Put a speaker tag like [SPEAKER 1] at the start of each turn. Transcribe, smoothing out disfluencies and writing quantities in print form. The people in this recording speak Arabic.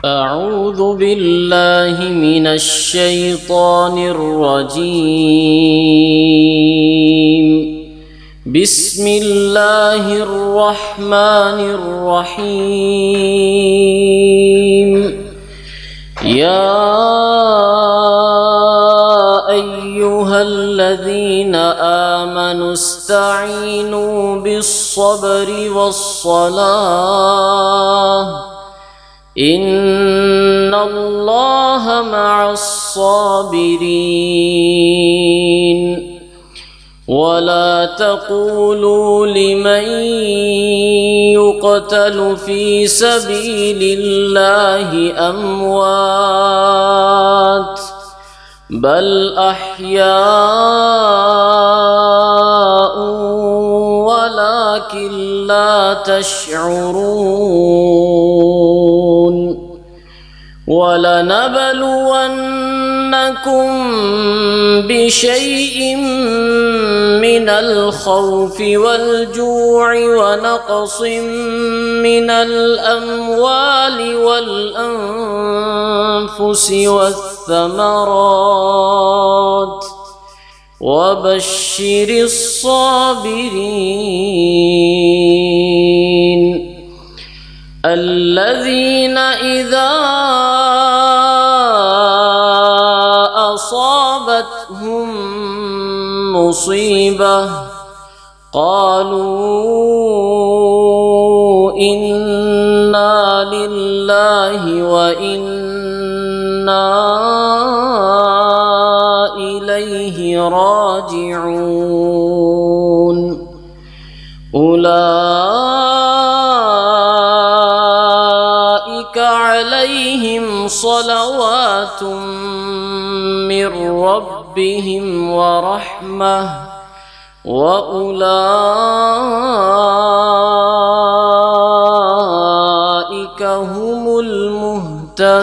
[SPEAKER 1] أعوذ بالله من الشيطان الرجيم. بسم الله الرحمن الرحيم. يا أيها الذين آمنوا استعينوا بالصبر والصلاة إن الله مع الصابرين. ولا تقولوا لمن يقتل في سبيل الله أموات بل أحياء ولكن لا تشعرون. ولنبلونكم بشيء من الخوف والجوع ونقص من الأموال والأنفس والثمرات وبشر الصابرين الذين إذا أصابتهم مصيبة قالوا إنا لله وإنا إليه راجعون. أولئك عليهم صلوات من ربهم ورحمة وأولئك هم المهتدون.